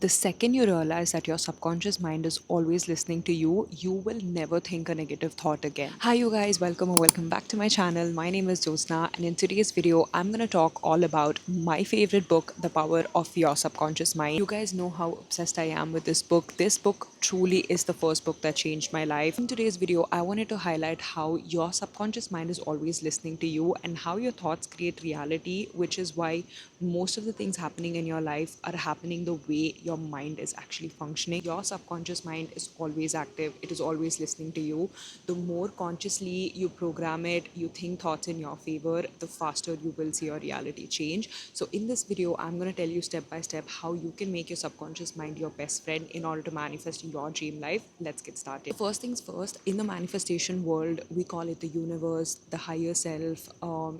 The second you realize that your subconscious mind is always listening to you, you will never think a negative thought again. Hi, you guys, welcome or welcome back to my channel. My name is Josna, and in today's video, I'm going to talk all about my favorite book, The Power of Your Subconscious Mind. You guys know how obsessed I am with this book. This book truly is the first book that changed my life. In today's video, I wanted to highlight how your subconscious mind is always listening to you and how your thoughts create reality, which is why most of the things happening in your life are happening the way your mind is actually functioning. Your subconscious mind is always active, it is always listening to you. The more consciously you program it, you think thoughts in your favor, the faster you will see your reality change. So in this video, I'm going to tell you step by step how you can make your subconscious mind your best friend in order to manifest your dream life. Let's get started. So first things first, in the manifestation world, we call it the universe, the higher self.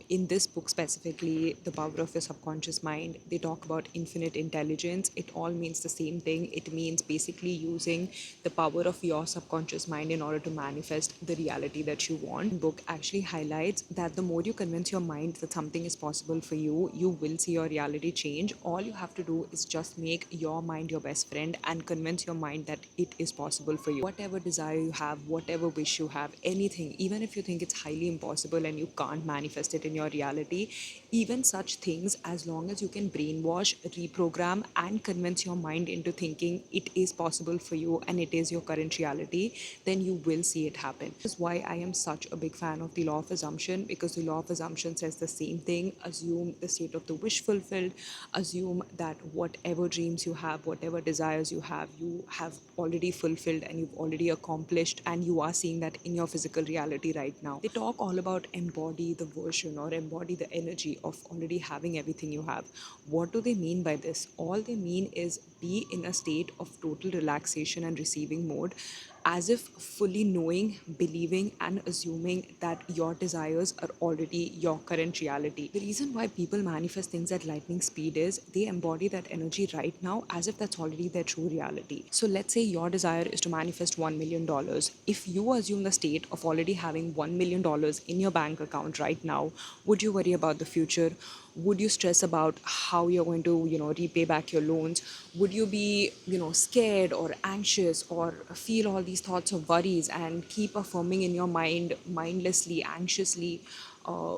In this book specifically, The Power of Your Subconscious Mind, they talk about infinite intelligence. It all means the same thing. It means basically using the power of your subconscious mind in order to manifest the reality that you want. The book actually highlights that the more you convince your mind that something is possible for you, you will see your reality change. All you have to do is just make your mind your best friend and convince your mind that it is possible for you. Whatever desire you have, whatever wish you have, anything, even if you think it's highly impossible and you can't manifest it in your reality, even such things, as long as you can brainwash, reprogram, and convince your mind into thinking it is possible for you and it is your current reality, then you will see it happen. This is why I am such a big fan of the law of assumption, because the law of assumption says the same thing. Assume the state of the wish fulfilled, assume that whatever dreams you have, whatever desires you have already fulfilled and you've already accomplished, and you are seeing that in your physical reality right now. They talk all about embody the version or embody the energy of already having everything you have. What do they mean by this? All they mean is be in a state of total relaxation and receiving mode, as if fully knowing, believing, and assuming that your desires are already your current reality. The reason why people manifest things at lightning speed is they embody that energy right now as if that's already their true reality. So let's say your desire is to manifest $1 million. If you assume the state of already having $1 million in your bank account right now, would you worry about the future? Would you stress about how you're going to repay back your loans? Would you be scared or anxious or feel all these thoughts of worries and keep affirming in your mind mindlessly, anxiously,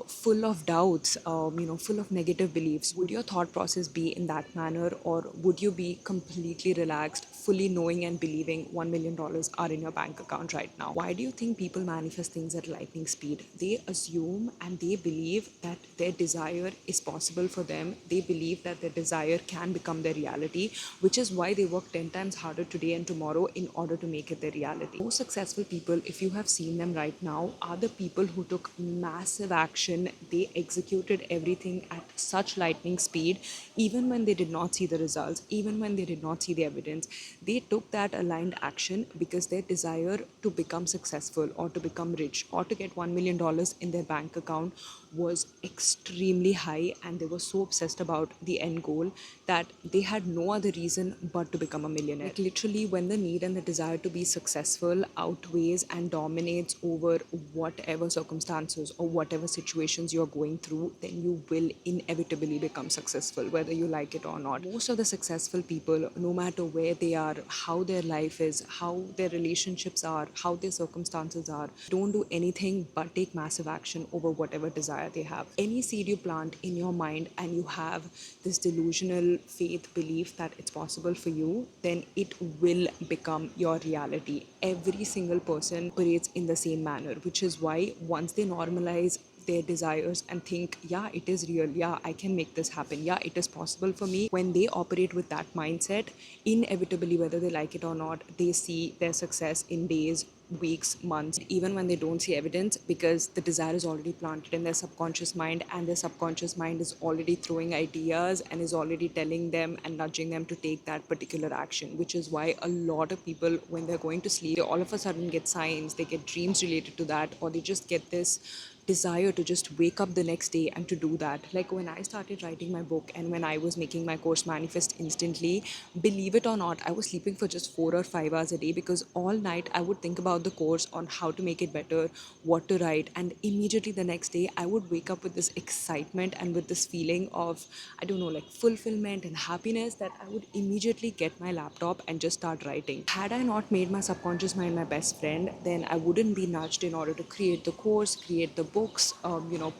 full of doubts, full of negative beliefs? Would your thought process be in that manner, or would you be completely relaxed, fully knowing and believing $1 million are in your bank account right now? Why do you think people manifest things at lightning speed? They assume and they believe that their desire is possible for them. They believe that their desire can become their reality, which is why they work 10 times harder today and tomorrow in order to make it their reality. Most successful people, if you have seen them right now, are the people who took massive action. They executed everything at such lightning speed, even when they did not see the results, even when they did not see the evidence. They took that aligned action because their desire to become successful or to become rich or to get $1 million in their bank account was extremely high, and they were so obsessed about the end goal that they had no other reason but to become a millionaire. Like literally, when the need and the desire to be successful outweighs and dominates over whatever circumstances or whatever situations you're going through, then you will inevitably become successful, whether you like it or not. Most of the successful people, no matter where they are, how their life is, how their relationships are, how their circumstances are, don't do anything but take massive action over whatever desire they have. Any seed you plant in your mind and you have this delusional faith belief that it's possible for you, then it will become your reality. Every single person operates in the same manner, which is why once they normalize their desires and think, yeah, it is real, yeah, I can make this happen, yeah, it is possible for me, when they operate with that mindset, inevitably, whether they like it or not, they see their success in days, weeks, months, even when they don't see evidence, because the desire is already planted in their subconscious mind, and their subconscious mind is already throwing ideas and is already telling them and nudging them to take that particular action. Which is why a lot of people, when they're going to sleep, they all of a sudden get signs, they get dreams related to that, or they just get this desire to just wake up the next day and to do that. Like when I started writing my book and when I was making my course Manifest Instantly, believe it or not, I was sleeping for just 4 or 5 hours a day because all night I would think about the course on how to make it better, what to write, and immediately the next day I would wake up with this excitement and with this feeling of, I don't know, like fulfillment and happiness that I would immediately get my laptop and just start writing. Had I not made my subconscious mind my best friend, then I wouldn't be nudged in order to create the course, create the books,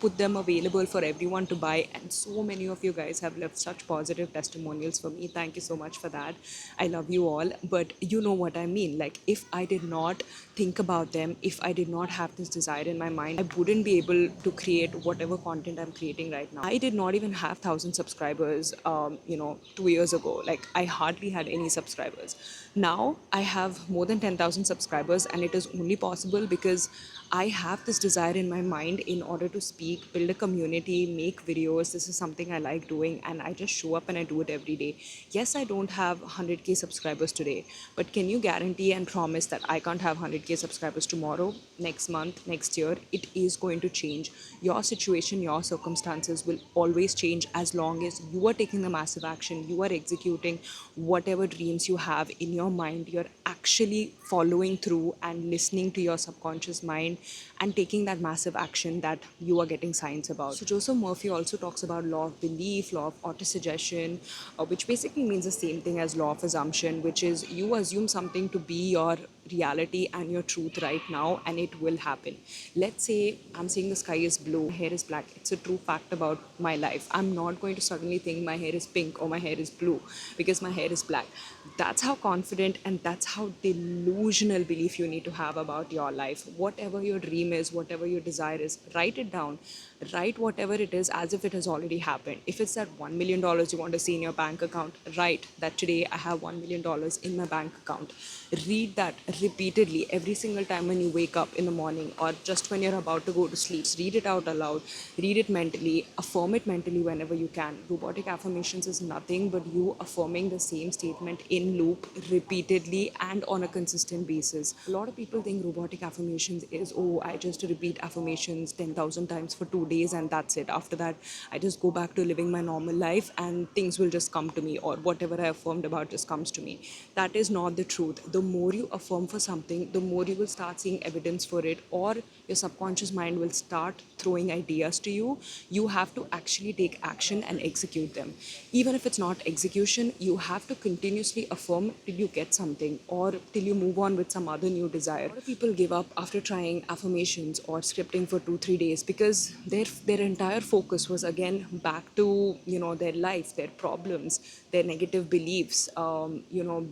put them available for everyone to buy. And so many of you guys have left such positive testimonials for me. Thank you so much for that. I love you all. But you know what I mean. Like, if I did not think about them, if I did not have this desire in my mind, I wouldn't be able to create whatever content I'm creating right now. I did not even have 1,000 subscribers, 2 years ago. Like, I hardly had any subscribers. Now I have more than 10,000 subscribers, and it is only possible because I have this desire in my mind in order to speak, build a community, make videos. This is something I like doing, and I just show up and I do it every day. Yes, I don't have 100K subscribers today, but can you guarantee and promise that I can't have 100K subscribers tomorrow, next month, next year? It is going to change. Your situation, your circumstances will always change as long as you are taking the massive action, you are executing whatever dreams you have in your mind, you're actually following through and listening to your subconscious mind and taking that massive action that you are getting signs about. So Joseph Murphy also talks about law of belief, law of autosuggestion, which basically means the same thing as law of assumption, which is you assume something to be your reality and your truth right now, and it will happen. Let's say I'm saying the sky is blue, my hair is black. It's a true fact about my life. I'm not going to suddenly think my hair is pink or my hair is blue because my hair is black. That's how confident and that's how delusional belief you need to have about your life. Whatever your dream is, whatever your desire is, write it down. Write whatever it is as if it has already happened. If it's that $1 million you want to see in your bank account, write that today I have $1 million in my bank account. Read that repeatedly every single time when you wake up in the morning or just when you're about to go to sleep. Read it out aloud, read it mentally, affirm it mentally whenever you can. Robotic affirmations is nothing but you affirming the same statement in loop repeatedly and on a consistent basis. A lot of people think robotic affirmations is, oh, I just repeat affirmations 10,000 times for 2 days and that's it. After that, I just go back to living my normal life and things will just come to me, or whatever I affirmed about just comes to me. That is not the truth. The more you affirm for something, the more you will start seeing evidence for it, or your subconscious mind will start throwing ideas to you. You have to actually take action and execute them. Even if it's not execution, you have to continuously affirm till you get something or till you move on with some other new desire. A lot of people give up after trying affirmations or scripting for 2-3 days because their entire focus was again back to their life, their problems, their negative beliefs,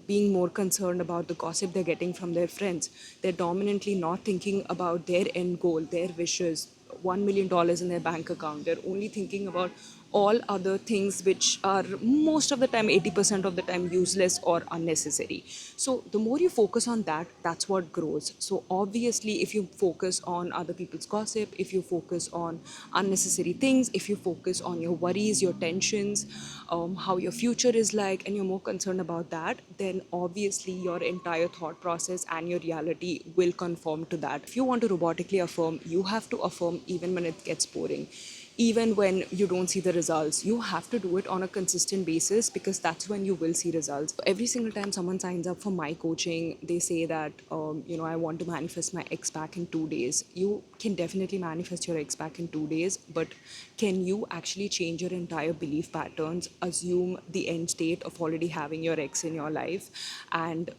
being more concerned about the gossip they're getting from their friends. They're dominantly not thinking about their end goal, their wishes, $1 million in their bank account. They're only thinking about all other things which are most of the time, 80% of the time, useless or unnecessary. So the more you focus on that, that's what grows. So obviously, if you focus on other people's gossip, if you focus on unnecessary things, if you focus on your worries, your tensions, how your future is like, and you're more concerned about that, then obviously your entire thought process and your reality will conform to that. If you want to robotically affirm, you have to affirm even when it gets boring, even when you don't see the results. You have to do it on a consistent basis because that's when you will see results. Every single time someone signs up for my coaching, they say that I want to manifest my ex back in 2 days. You can definitely manifest your ex back in 2 days, but can you actually change your entire belief patterns, assume the end state of already having your ex in your life, and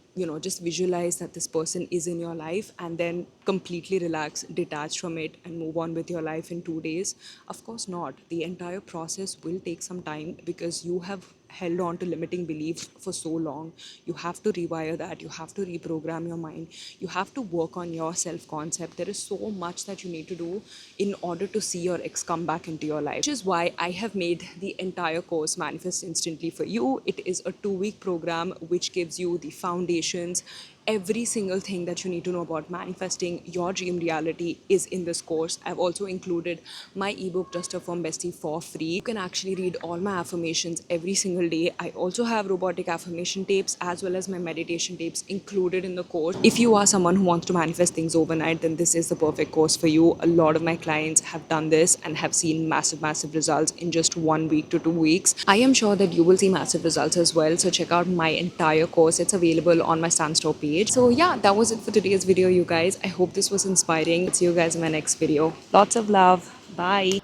just visualize that this person is in your life, and then completely relax, detach from it, and move on with your life in 2 days? Of course not. The entire process will take some time because you have held on to limiting beliefs for so long. You have to rewire that. You have to reprogram your mind. You have to work on your self concept. There is so much that you need to do in order to see your ex come back into your life, which is why I have made the entire course Manifest Instantly for you. It is a 2-week program which gives you the foundations. Every single thing that you need to know about manifesting your dream reality is in this course. I've also included my ebook Just Affirm Bestie for free. You can actually read all my affirmations every single single day. I also have robotic affirmation tapes as well as my meditation tapes included in the course. If you are someone who wants to manifest things overnight, then this is the perfect course for you. A lot of my clients have done this and have seen massive results in just 1 week to 2 weeks. I am sure that you will see massive results as well. So check out my entire course. It's available on my Stanstore page. So yeah, that was it for today's video, you guys. I hope this was inspiring. See you guys in my next video. Lots of love. Bye.